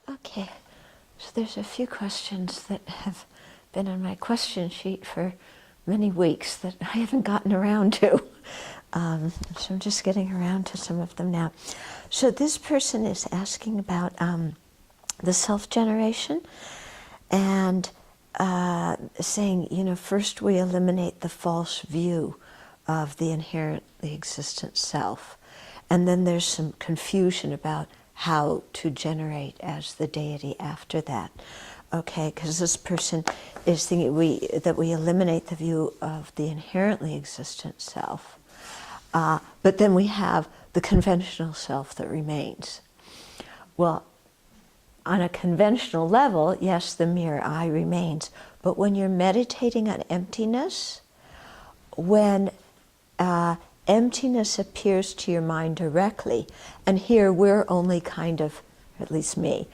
Okay, so there's a few questions that have been on my question sheet for many weeks that I haven't gotten around to. So I'm just getting around to some of them now. So this person is asking about the self-generation and saying, you know, first we eliminate the false view of the inherently existent self. And then there's some confusion about how to generate as the deity after that. Okay, because this person is thinking that we eliminate the view of the inherently existent self. But then we have the conventional self that remains. Well, on a conventional level, yes, the mere I remains. But when you're meditating on emptiness, when emptiness appears to your mind directly, and here we're only kind of, at least me,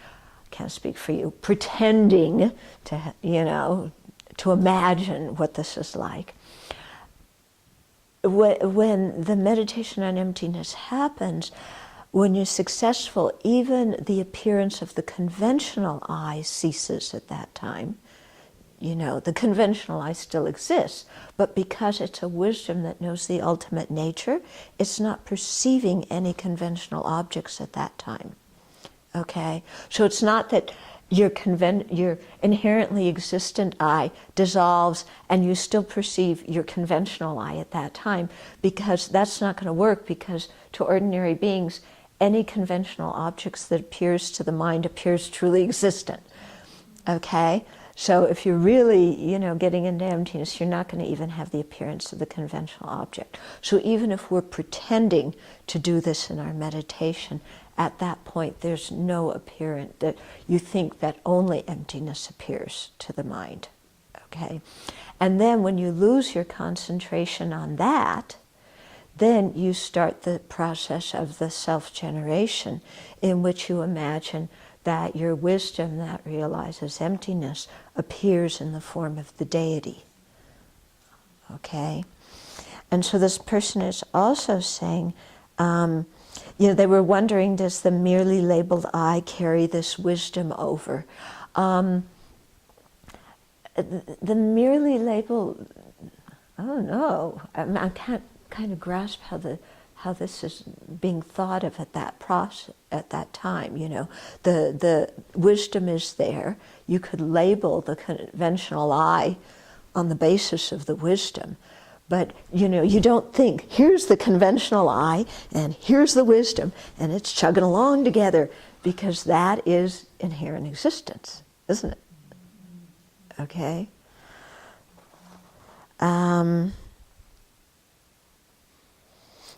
I can't speak for you, pretending to, you know, to imagine what this is like. When the meditation on emptiness happens, when you're successful, even the appearance of the conventional I ceases at that time. You know, the conventional I still exists, but because it's a wisdom that knows the ultimate nature, it's not perceiving any conventional objects at that time. Okay? So it's not that your inherently existent I dissolves and you still perceive your conventional I at that time, because that's not going to work, because to ordinary beings, any conventional objects that appears to the mind appears truly existent. Okay? So if you're really, you know, getting into emptiness, you're not going to even have the appearance of the conventional object. So even if we're pretending to do this in our meditation, at that point there's no appearance that you think that only emptiness appears to the mind. Okay? And then when you lose your concentration on that, then you start the process of the self-generation, in which you imagine that your wisdom that realizes emptiness appears in the form of the deity. Okay? And so this person is also saying, you know, they were wondering, does the merely labeled I carry this wisdom over? The merely labeled, I don't know. I can't kind of grasp how this is being thought of at that time. You know, the wisdom is there. You could label the conventional I on the basis of the wisdom, but you know, you don't think here's the conventional I and here's the wisdom and it's chugging along together, because that is inherent existence, isn't it? Okay.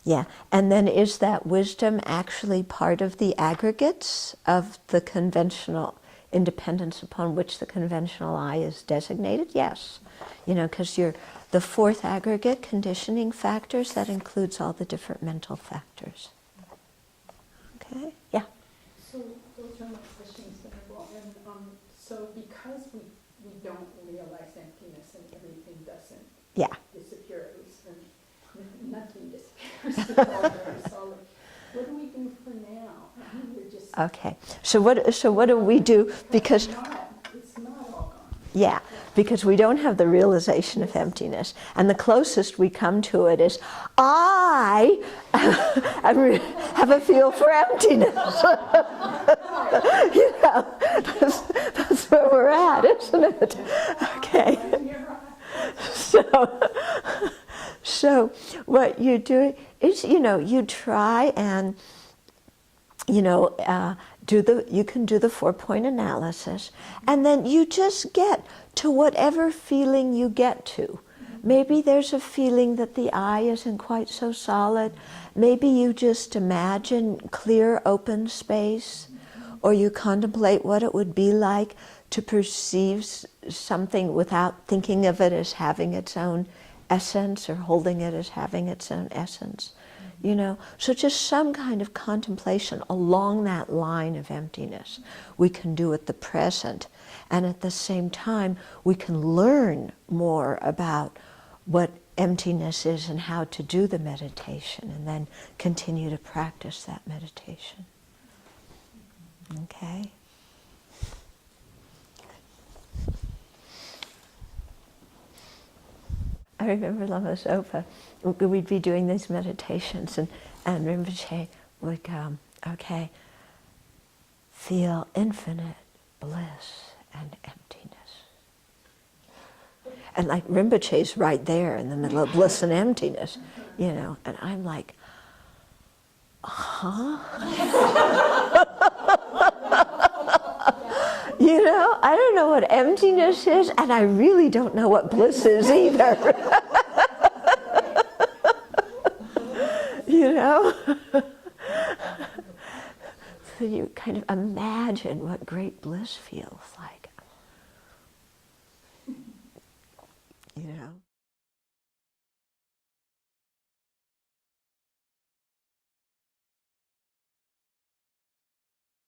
Yeah, and then is that wisdom actually part of the aggregates of the conventional independence upon which the conventional I is designated? Yes. You know, because you're the fourth aggregate, conditioning factors, that includes all the different mental factors. Okay? Yeah. So those are my questions, Venerable. And so because we don't realize emptiness and everything doesn't disappear, at least when nothing disappears, it's all very solid. What do we do for now? I mean, we're just Okay. So what do we do? Because it's not all gone. yeah, because we don't have the realization of emptiness. And the closest we come to it is, I have a feel for emptiness. You know, that's where we're at, isn't it? Okay. So what you do is, you know, you try and, you know, you can do the 4-point analysis, and then you just get to whatever feeling you get to. Maybe there's a feeling that the I isn't quite so solid. Maybe you just imagine clear, open space, or you contemplate what it would be like to perceive something without thinking of it as having its own essence or holding it as having its own essence. You know, so just some kind of contemplation along that line of emptiness we can do at the present, and at the same time we can learn more about what emptiness is and how to do the meditation, and then continue to practice that meditation. Okay? I remember Lama Zopa, we'd be doing these meditations, and Rinpoche would go, okay, feel infinite bliss and emptiness. And like Rinpoche's right there in the middle of bliss and emptiness, you know, and I'm like, huh? You know, I don't know what emptiness is, and I really don't know what bliss is either. You know? So you kind of imagine what great bliss feels like.